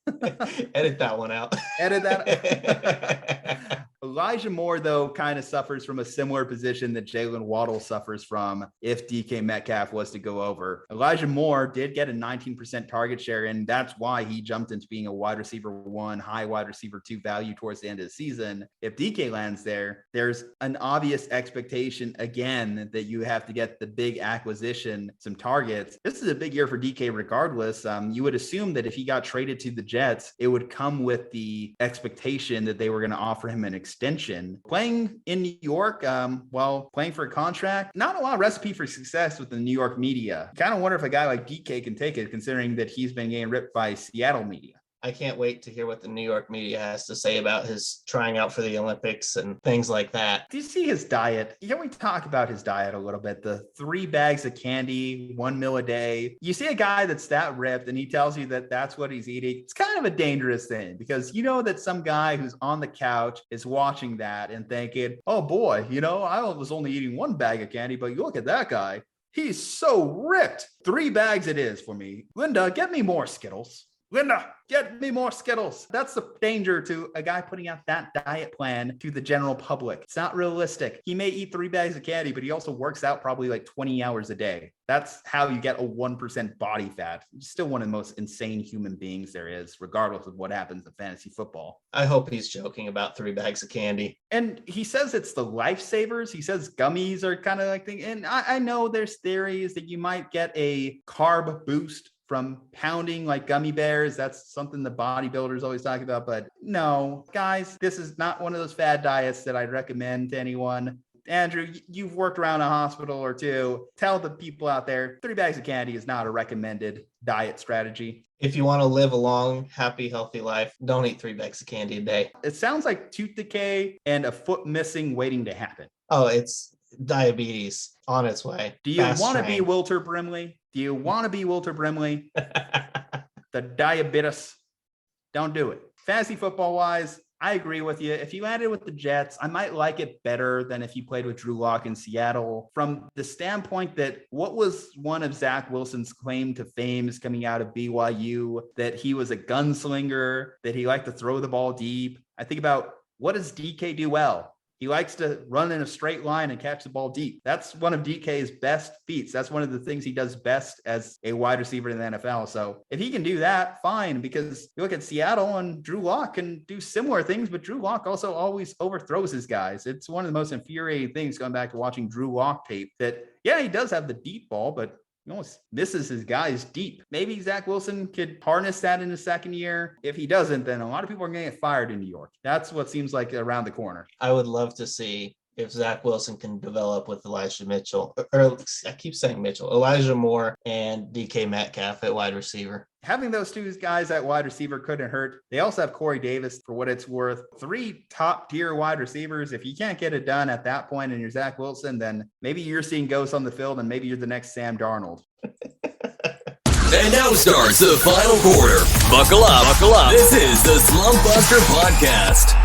Edit that one out. Edit that. Elijah Moore, though, kind of suffers from a similar position that Jalen Waddle suffers from if DK Metcalf was to go over. Elijah Moore did get a 19% target share, and that's why he jumped into being a wide receiver 1, high wide receiver 2 value towards the end of the season. If DK lands there, there's an obvious expectation, again, that you have to get the big acquisition, some targets. This is a big year for DK regardless. You would assume that if he got traded to the Jets, it would come with the expectation that they were going to offer him an extension. Playing in New York while playing for a contract, not a lot of recipe for success with the New York media. Kind of wonder if a guy like DK can take it, considering that he's been getting ripped by Seattle media. I can't wait to hear what the New York media has to say about his trying out for the Olympics and things like that. Do you see his diet? Can we talk about his diet a little bit? The 3 bags of candy, 1 meal a day. You see a guy that's that ripped and he tells you that that's what he's eating. It's kind of a dangerous thing because you know that some guy who's on the couch is watching that and thinking, oh boy, I was only eating 1 bag of candy, but you look at that guy. He's so ripped. 3 bags it is for me. Linda, get me more Skittles. Linda, get me more Skittles. That's the danger to a guy putting out that diet plan to the general public. It's not realistic. He may eat 3 bags of candy, but he also works out probably like 20 hours a day. That's how you get a 1% body fat. He's still one of the most insane human beings there is, regardless of what happens in fantasy football. I hope he's joking about 3 bags of candy. And he says it's the lifesavers. He says gummies are kind of like thing. And I know there's theories that you might get a carb boost from pounding like gummy bears. That's something the bodybuilders always talk about. But no, guys, this is not one of those fad diets that I'd recommend to anyone. Andrew, you've worked around a hospital or two. Tell the people out there, 3 bags of candy is not a recommended diet strategy. If you want to live a long, happy, healthy life, don't eat 3 bags of candy a day. It sounds like tooth decay and a foot missing waiting to happen. Oh, it's diabetes on its way. Do you want to be Walter Brimley? Do you want to be Walter Brimley? The diabetes. Don't do it. Fantasy football wise, I agree with you. If you landed with the Jets, I might like it better than if you played with Drew Lock in Seattle. From the standpoint that what was one of Zach Wilson's claim to fame is coming out of BYU, that he was a gunslinger, that he liked to throw the ball deep. I think about, what does DK do well? He likes to run in a straight line and catch the ball deep. That's one of DK's best feats. That's one of the things he does best as a wide receiver in the NFL. So if he can do that, fine, because you look at Seattle and Drew Lock can do similar things, but Drew Lock also always overthrows his guys. It's one of the most infuriating things going back to watching Drew Lock tape that, yeah, he does have the deep ball, but he almost misses his guys deep. Maybe Zach Wilson could harness that in his second year. If he doesn't, then a lot of people are going to get fired in New York. That's what seems like around the corner. I would love to see if Zach Wilson can develop with Elijah Mitchell, or I keep saying Mitchell, Elijah Moore and DK Metcalf at wide receiver. Having those 2 guys at wide receiver couldn't hurt. They also have Corey Davis, for what it's worth. 3 top-tier wide receivers. If you can't get it done at that point and you're Zach Wilson, then maybe you're seeing ghosts on the field and maybe you're the next Sam Darnold. And now starts the final quarter. Buckle up. This is the Slumpbuster Podcast.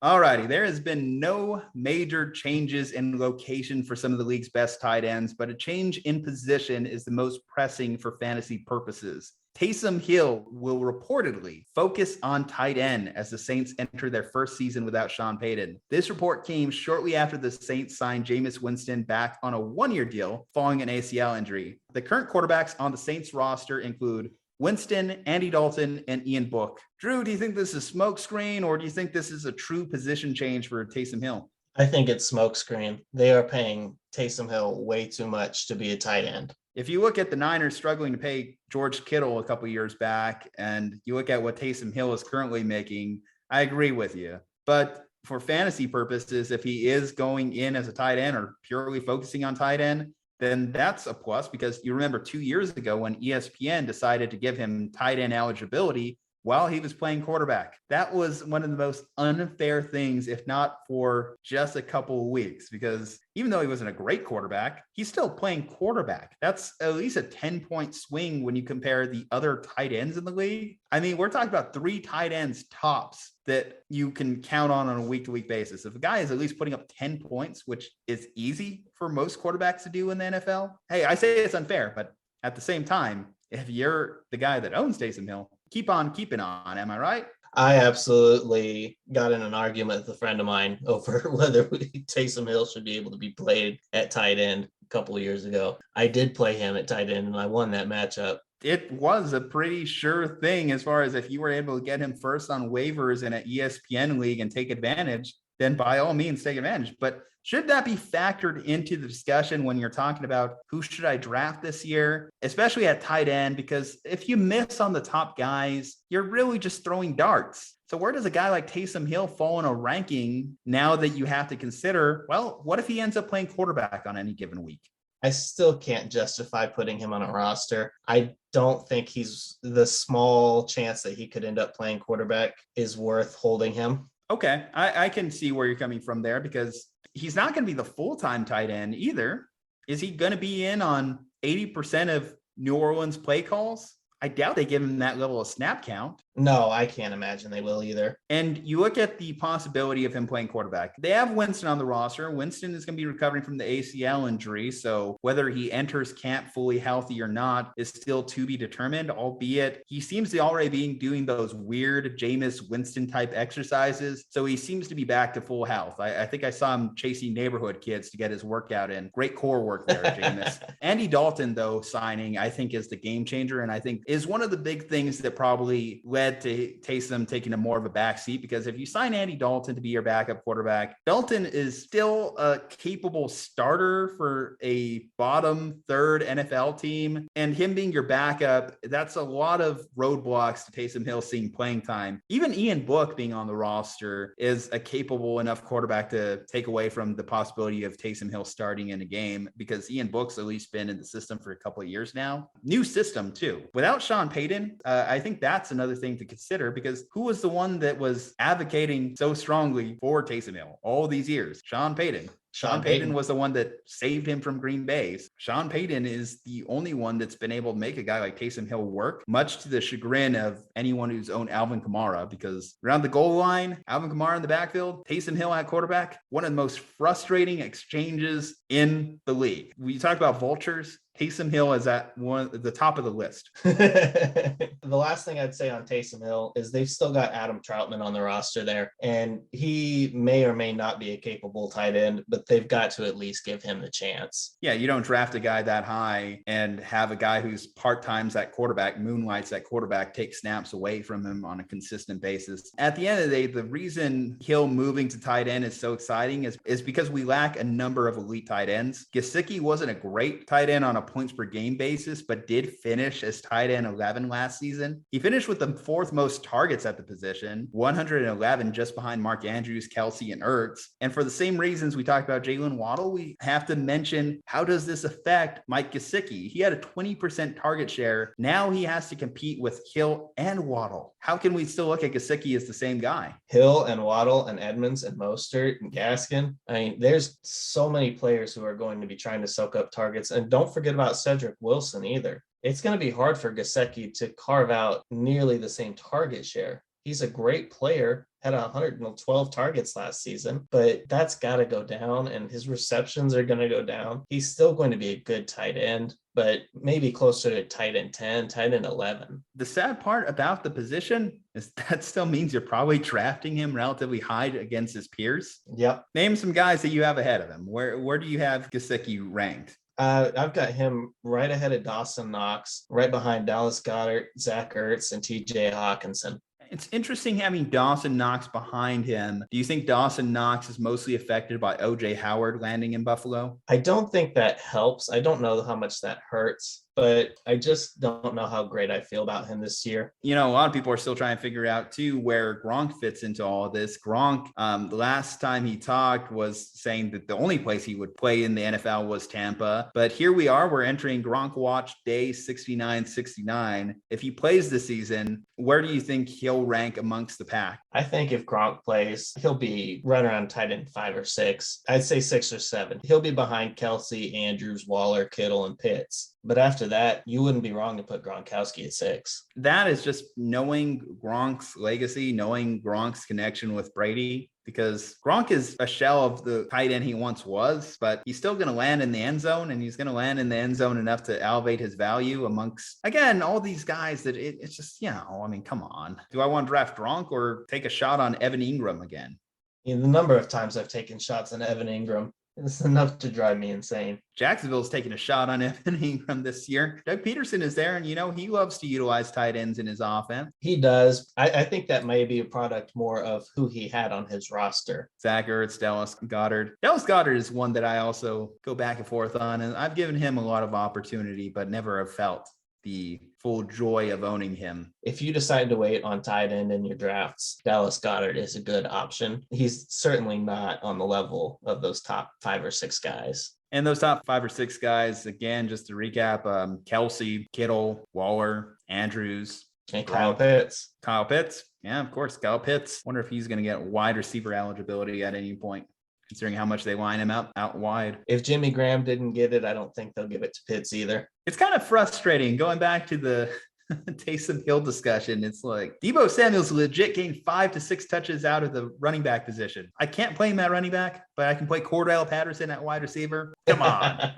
Alrighty, there has been no major changes in location for some of the league's best tight ends, but a change in position is the most pressing for fantasy purposes. Taysom Hill will reportedly focus on tight end as the Saints enter their first season without Sean Payton. This report came shortly after the Saints signed Jameis Winston back on a 1-year deal following an ACL injury. The current quarterbacks on the Saints roster include Winston, Andy Dalton, and Ian Book. Drew, do you think this is a smokescreen, or do you think this is a true position change for Taysom Hill? I think it's smokescreen. They are paying Taysom Hill way too much to be a tight end. If you look at the Niners struggling to pay George Kittle a couple years back, and you look at what Taysom Hill is currently making, I agree with you. But for fantasy purposes, if he is going in as a tight end or purely focusing on tight end, then that's a plus, because you remember 2 years ago when ESPN decided to give him tight end eligibility while he was playing quarterback. That was one of the most unfair things, if not for just a couple of weeks, because even though he wasn't a great quarterback, he's still playing quarterback. That's at least a 10-point swing when you compare the other tight ends in the league. I mean, we're talking about 3 tight ends tops that you can count on a week-to-week basis. If a guy is at least putting up 10 points, which is easy for most quarterbacks to do in the NFL, hey, I say it's unfair, but at the same time, if you're the guy that owns Taysom Hill, keep on keeping on. Am I right? I absolutely got in an argument with a friend of mine over whether Taysom Hill should be able to be played at tight end a couple of years ago. I did play him at tight end, and I won that matchup. It was a pretty sure thing as far as if you were able to get him first on waivers in an ESPN league and take advantage, then by all means take advantage. But should that be factored into the discussion when you're talking about who should I draft this year, especially at tight end? Because if you miss on the top guys, you're really just throwing darts. So where does a guy like Taysom Hill fall in a ranking now that you have to consider, well, what if he ends up playing quarterback on any given week? I still can't justify putting him on a roster. I don't think he's the small chance that he could end up playing quarterback is worth holding him. Okay, I can see where you're coming from there, because he's not going to be the full-time tight end either. Is he going to be in on 80% of New Orleans play calls? I doubt they give him that level of snap count. No, I can't imagine they will either. And you look at the possibility of him playing quarterback. They have Winston on the roster. Winston is going to be recovering from the ACL injury. So whether he enters camp fully healthy or not is still to be determined, albeit he seems to already be doing those weird Jameis Winston type exercises. So he seems to be back to full health. I think I saw him chasing neighborhood kids to get his workout in. Great core work there, Jameis. Andy Dalton, though, signing, I think is the game changer. And I think is one of the big things that probably led to Taysom taking a more of a back seat, because if you sign Andy Dalton to be your backup quarterback, Dalton is still a capable starter for a bottom third NFL team, and him being your backup, that's a lot of roadblocks to Taysom Hill seeing playing time. Even Ian Book being on the roster is a capable enough quarterback to take away from the possibility of Taysom Hill starting in a game, because Ian Book's at least been in the system for a couple of years now. New system too. Without Sean Payton, I think that's another thing to consider, because who was the one that was advocating so strongly for Taysom Hill all these years? Sean Payton. Sean Payton was the one that saved him from Green Bay. Sean Payton is the only one that's been able to make a guy like Taysom Hill work, much to the chagrin of anyone who's owned Alvin Kamara, because around the goal line, Alvin Kamara in the backfield, Taysom Hill at quarterback, one of the most frustrating exchanges in the league. We talk about vultures. Taysom Hill is at the top of the list. The last thing I'd say on Taysom Hill is they've still got Adam Troutman on the roster there, and he may or may not be a capable tight end, but they've got to at least give him the chance. Yeah, you don't draft a guy that high and have a guy who's part-times at quarterback, moonlights at quarterback, take snaps away from him on a consistent basis. At the end of the day, the reason Hill moving to tight end is so exciting is because we lack a number of elite tight ends. Gesicki wasn't a great tight end on a points per game basis, but did finish as tight end 11 last season. He finished with the 4th most targets at the position, 111, just behind Mark Andrews, Kelsey, and Ertz. And for the same reasons we talked about Jalen Waddle, we have to mention, how does this affect Mike Gesicki? He had a 20% target share. Now he has to compete with Hill and Waddle. How can we still look at Gesicki as the same guy? Hill and Waddle and Edmonds and Mostert and Gaskin. I mean, there's so many players who are going to be trying to soak up targets. And don't forget about Cedric Wilson either. It's going to be hard for Gesicki to carve out nearly the same target share. He's a great player, had 112 targets last season, but that's got to go down, and his receptions are going to go down. He's still going to be a good tight end, but maybe closer to tight end 10, tight end 11. The sad part about the position is that still means you're probably drafting him relatively high against his peers. Yep. Name some guys that you have ahead of him. Where do you have Gesicki ranked? I've got him right ahead of Dawson Knox, right behind Dallas Goedert, Zach Ertz, and TJ Hawkinson. It's interesting having Dawson Knox behind him. Do you think Dawson Knox is mostly affected by O.J. Howard landing in Buffalo? I don't think that helps. I don't know how much that hurts, but I just don't know how great I feel about him this year. A lot of people are still trying to figure out too where Gronk fits into all of this. Gronk, the last time he talked was saying that the only place he would play in the NFL was Tampa. But here we are, we're entering Gronk watch day 69. If he plays this season, where do you think he'll rank amongst the pack? I think if Gronk plays, he'll be right around tight end 5 or 6. I'd say 6 or 7. He'll be behind Kelsey, Andrews, Waller, Kittle, and Pitts. But after that, you wouldn't be wrong to put Gronkowski at 6. That is just knowing Gronk's legacy, knowing Gronk's connection with Brady, because Gronk is a shell of the tight end he once was, but he's still going to land in the end zone, and he's going to land in the end zone enough to elevate his value amongst, again, all these guys that it's just, come on. Do I want to draft Gronk or take a shot on Evan Ingram again? The number of times I've taken shots on Evan Ingram, it's enough to drive me insane. Jacksonville's taking a shot on Evan Ingram this year. Doug Peterson is there, and he loves to utilize tight ends in his offense. He does. I think that may be a product more of who he had on his roster. Zach Ertz, Dallas Goedert. Dallas Goedert is one that I also go back and forth on, and I've given him a lot of opportunity, but never have felt the full joy of owning him. If you decide to wait on tight end in your drafts, Dallas Goedert is a good option. He's certainly not on the level of those top 5 or 6 guys. And those top 5 or 6 guys, again, just to recap, Kelsey, Kittle, Waller, Andrews. And Kyle Pitts. Kyle Pitts. Yeah, of course, Kyle Pitts. Wonder if he's going to get wide receiver eligibility at any point, considering how much they line him out wide. If Jimmy Graham didn't get it, I don't think they'll give it to Pitts either. It's kind of frustrating going back to the Taysom Hill discussion. It's like Deebo Samuel's legit gained 5 to 6 touches out of the running back position. I can't play him at running back, but I can play Cordell Patterson at wide receiver. Come on.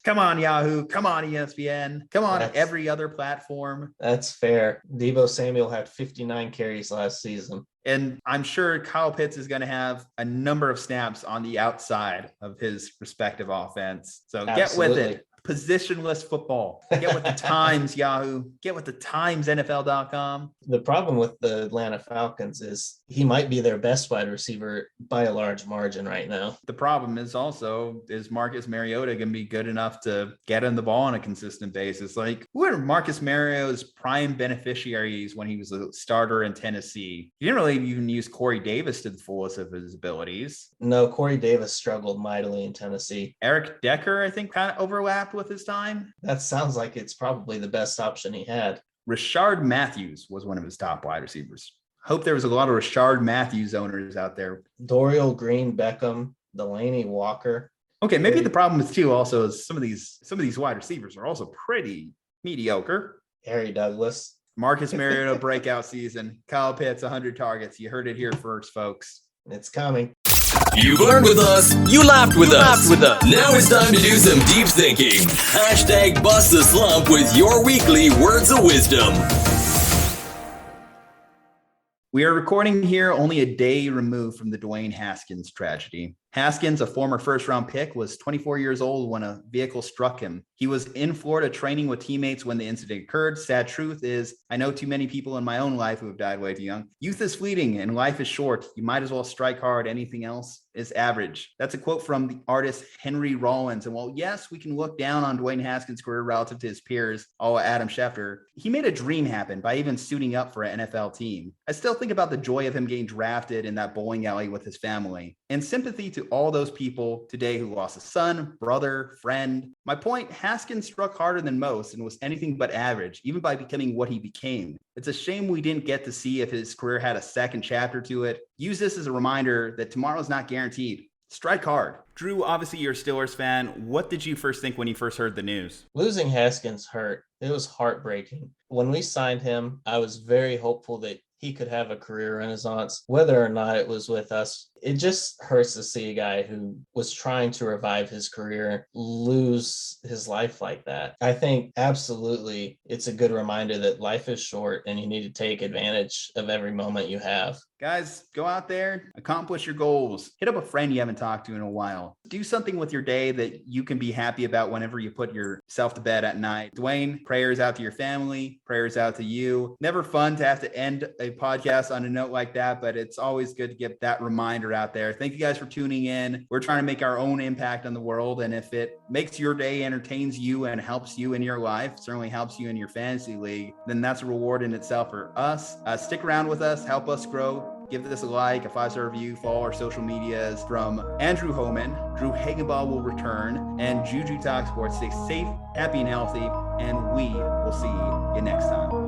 Come on, Yahoo. Come on, ESPN. Come on, every other platform. That's fair. Deebo Samuel had 59 carries last season. And I'm sure Kyle Pitts is going to have a number of snaps on the outside of his respective offense. So Absolutely. Get with it. Positionless football. Get with the times, Yahoo. Get with the times, NFL.com. The problem with the Atlanta Falcons is he might be their best wide receiver by a large margin right now. The problem is also, is Marcus Mariota going to be good enough to get him the ball on a consistent basis? Like, who are Marcus Mariota's prime beneficiaries when he was a starter in Tennessee? He didn't really even use Corey Davis to the fullest of his abilities. No, Corey Davis struggled mightily in Tennessee. Eric Decker, I think, kind of overlapped with his time. That sounds like it's probably the best option he had. Rashard Matthews was one of his top wide receivers. Hope there was a lot of Rashard Matthews owners out there. Dorial Green Beckham, Delaney Walker. Okay, maybe the problem is too also is some of these wide receivers are also pretty mediocre. Harry Douglas. Marcus Mariota breakout season. Kyle Pitts 100 targets. You heard it here first, folks. It's coming. You learned with us. You laughed with us. Now it's time to do some deep thinking. # Bust the Slump with your weekly words of wisdom. We are recording here only a day removed from the Dwayne Haskins tragedy. Haskins, a former first-round pick, was 24 years old when a vehicle struck him. He was in Florida training with teammates when the incident occurred. Sad truth is, I know too many people in my own life who have died way too young. Youth is fleeting and life is short. You might as well strike hard. Anything else is average. That's a quote from the artist Henry Rollins. And while, yes, we can look down on Dwayne Haskins' career relative to his peers, Adam Schefter, he made a dream happen by even suiting up for an NFL team. I still think about the joy of him getting drafted in that bowling alley with his family, and sympathy to all those people today who lost a son, brother, friend. My point, Haskins struck harder than most and was anything but average, even by becoming what he became. It's a shame we didn't get to see if his career had a second chapter to it. Use this as a reminder that tomorrow's not guaranteed. Strike hard. Drew, obviously you're a Steelers fan. What did you first think when you first heard the news? Losing Haskins hurt. It was heartbreaking. When we signed him, I was very hopeful that he could have a career renaissance, whether or not it was with us. it just hurts to see a guy who was trying to revive his career lose his life like that. I think absolutely it's a good reminder that life is short and you need to take advantage of every moment you have. Guys, go out there, accomplish your goals. Hit up a friend you haven't talked to in a while. Do something with your day that you can be happy about whenever you put yourself to bed at night. Dwayne, prayers out to your family, prayers out to you. Never fun to have to end a podcast on a note like that, but it's always good to get that reminder out there. Thank you guys for tuning in. We're trying to make our own impact on the world, and if it makes your day, entertains you, and helps you in your life, certainly helps you in your fantasy league, then that's a reward in itself for us. Stick around with us, help us grow. Give this a like, a 5-star review, follow our social medias. From Andrew Homan, Drew Hagenbaugh will return, and JuJu Talk Sports. Stay safe, happy, and healthy, and we will see you next time.